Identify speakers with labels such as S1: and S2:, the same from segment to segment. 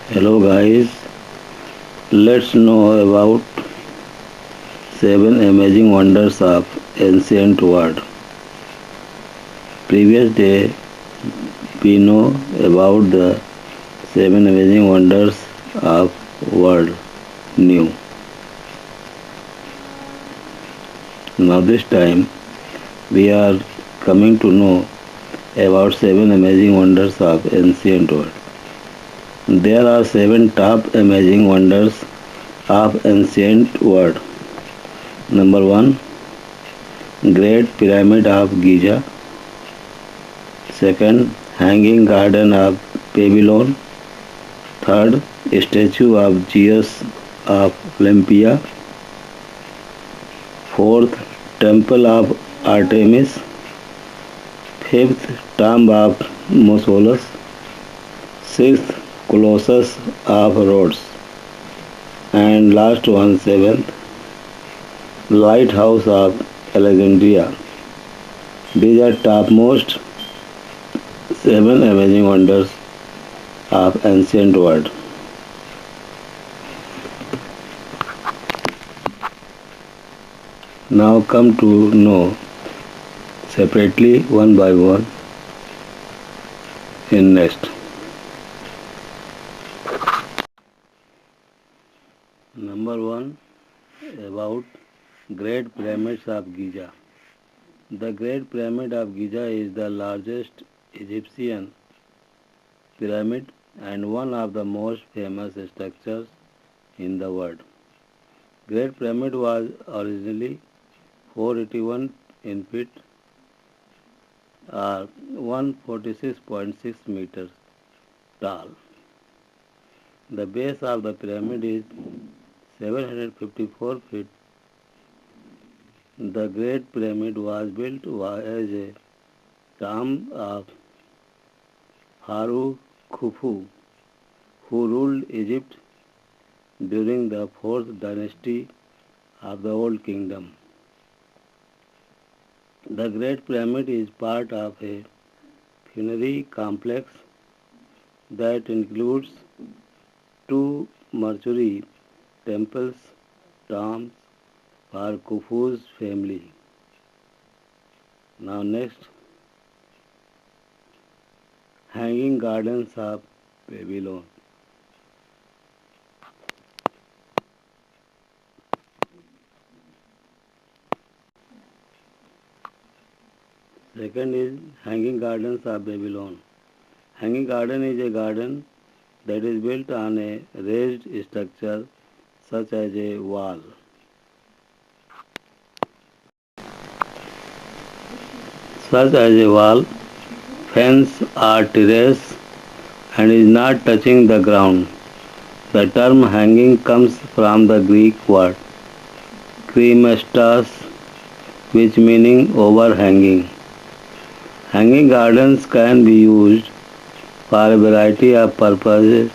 S1: Hello guys, let's know about seven amazing wonders of ancient world. Previous day we know about the seven amazing wonders of world new. Now this time we are coming to know about seven amazing wonders of ancient world. There are seven top amazing wonders of ancient world. Number 1, Great Pyramid of Giza. Second, Hanging Garden of Babylon. Third, Statue of Zeus of Olympia. Fourth, Temple of Artemis. Fifth, Tomb of Mausolus. Sixth, Colossus of Rhodes. And last one, seventh, Lighthouse of Alexandria. These are topmost seven amazing wonders of ancient world. Now come to know separately one by one in next. Number 1, about Great Pyramids of Giza. The Great Pyramid of Giza is the largest Egyptian pyramid and one of the most famous structures in the world. Great Pyramid was originally 481 in feet or 146.6 meters tall. The base of the pyramid is 754 feet. The Great Pyramid was built as a tomb of Pharaoh Khufu, who ruled Egypt during the fourth dynasty of the Old Kingdom. The Great Pyramid is part of a funerary complex that includes two mortuary temples, tombs for Khufu's family. Now next, Hanging Gardens of Babylon. Second is Hanging Gardens of Babylon. Hanging garden is a garden that is built on a raised structure such as a wall. Such as a wall, fence or terrace and is not touching the ground. The term hanging comes from the Greek word kremastas, which meaning overhanging. Hanging gardens can be used for a variety of purposes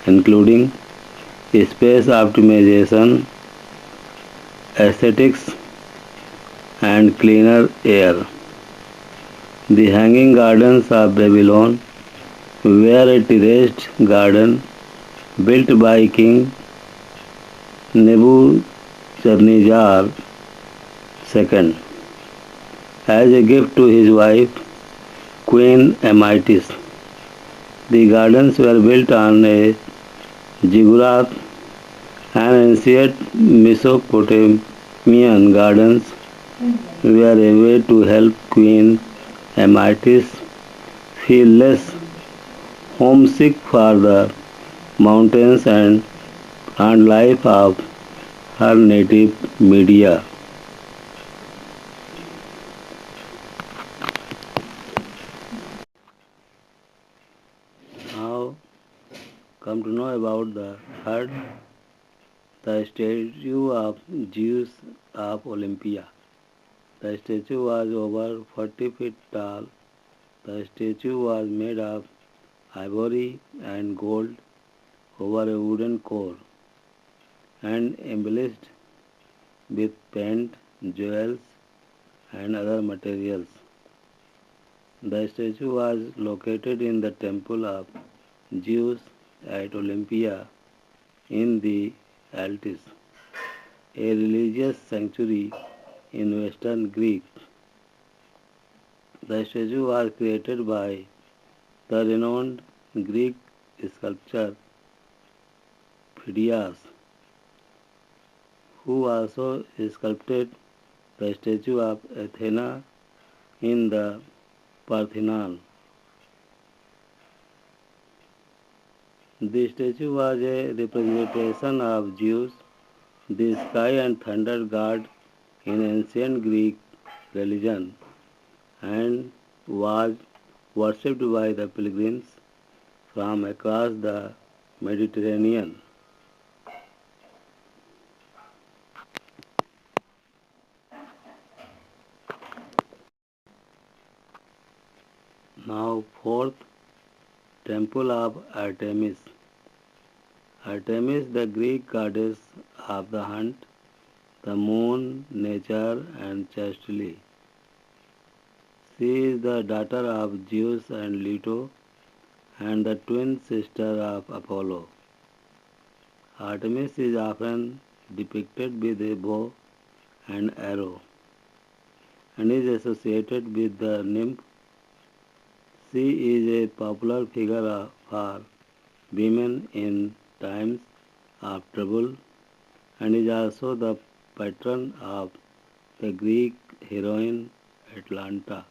S1: including space optimization, aesthetics, and cleaner air. The Hanging Gardens of Babylon were a terraced garden built by King Nebuchadnezzar II as a gift to his wife Queen Amytis. The gardens were built on a ziggurat, and ancient Mesopotamian gardens were a way to help Queen Amytis feel less homesick for the mountains and plant life of her native Media. Now come to know about the third, the statue of Zeus of Olympia. The statue was over 40 feet tall. The statue was made of ivory and gold over a wooden core and embellished with paint, jewels, and other materials. The statue was located in the temple of Zeus at Olympia in the Altis, a religious sanctuary in western Greece. The statue was created by the renowned Greek sculptor Phidias, who also sculpted the statue of Athena in the Parthenon. The statue was a representation of Zeus, the sky and thunder god in ancient Greek religion, and was worshipped by the pilgrims from across the Mediterranean. Now, fourth, Temple of Artemis. Artemis, the Greek goddess of the hunt, the moon, nature, and chastity. She is the daughter of Zeus and Leto and the twin sister of Apollo. Artemis is often depicted with a bow and arrow and is associated with the nymph. She is a popular figure for women in times of trouble and is also the patron of the Greek heroine Atalanta.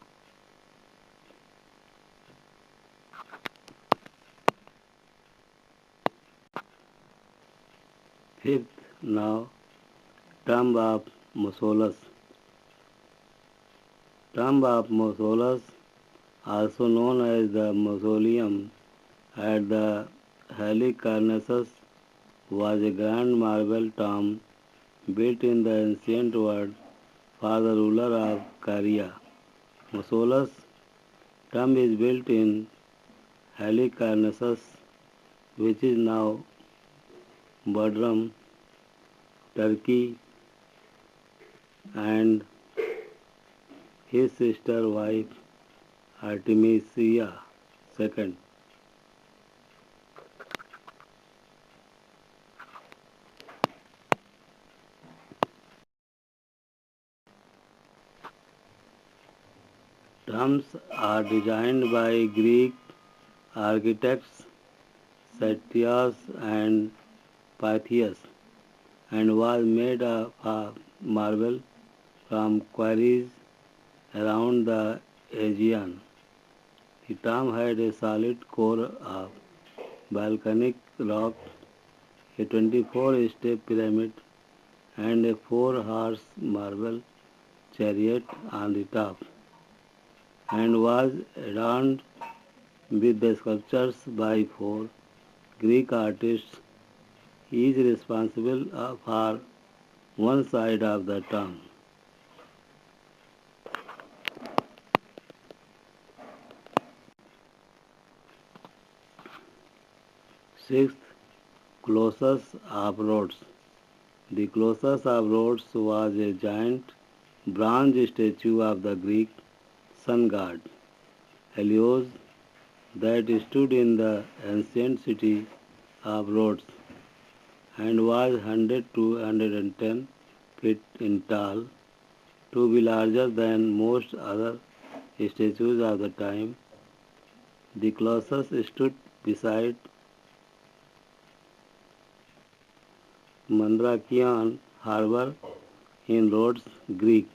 S1: Fifth, now, tomb of Mausolus. Tomb of Mausolus, also known as the Mausoleum at the Halicarnassus, was a grand marble tomb built in the ancient world for the ruler of Caria. Mausolus' tomb is built in Halicarnassus, which is now Bodrum, Turkey, and his sister wife Artemisia II. Tombs are designed by Greek architects Satyas and Pythias and was made of marble from quarries around the Aegean. The tomb had a solid core of volcanic rock, a 24-step pyramid, and a four-horse marble chariot on the top, and was adorned with the sculptures by four Greek artists, each responsible for one side of the tomb. Sixth, Colossus of Rhodes. The Colossus of Rhodes was a giant bronze statue of the Greek sun god Helios that stood in the ancient city of Rhodes and was 100 to 110 feet in tall, to be larger than most other statues of the time. The Colossus stood beside Mandrakion harbor in Rhodes, Greece.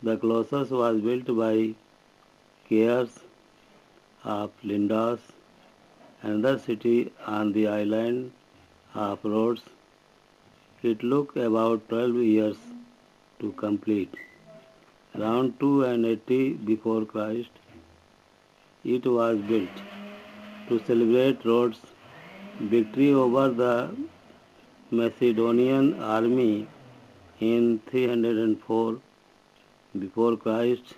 S1: The Colossus was built by Caius of Lindos, another city on the island of Rhodes. It took about 12 years to complete. Around 280 before Christ, it was built to celebrate Rhodes' victory over the Macedonian army in 304 before Christ,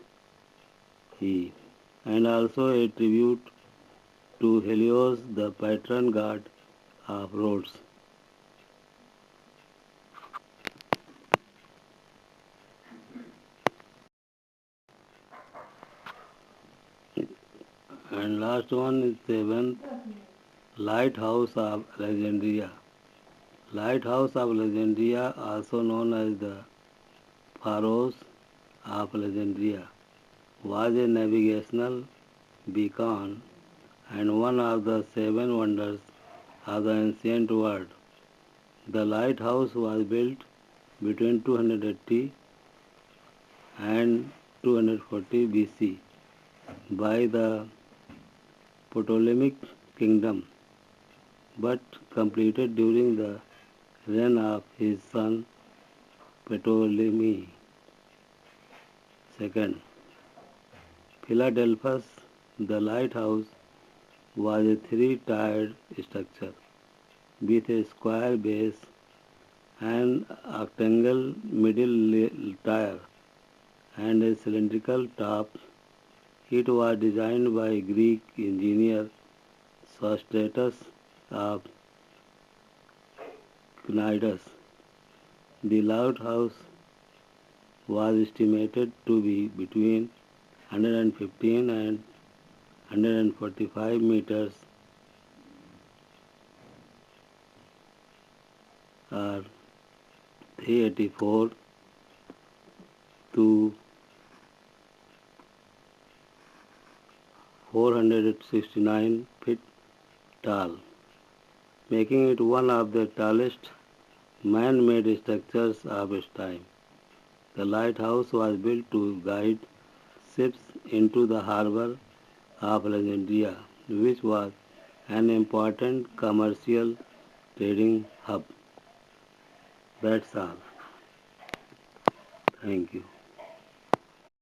S1: and also a tribute to Helios, the patron god of Rhodes. And last one is seventh, Lighthouse of Alexandria. Lighthouse of Alexandria, also known as the Pharos of Alexandria, was a navigational beacon and one of the seven wonders of the ancient world. The lighthouse was built between 280 and 240 BC by the Ptolemaic kingdom, but completed during the reign of his son Ptolemy II. Philadelphus, the lighthouse, was a three-tiered structure with a square base and octagonal middle tier and a cylindrical top. It was designed by Greek engineer Sostratus of Cnidus. The lighthouse was estimated to be between 115 and 145 meters or 384 to 469 feet tall, making it one of the tallest man-made structures of its time. The lighthouse was built to guide ships into the harbor of Alexandria, which was an important commercial trading hub. That's all. Thank you.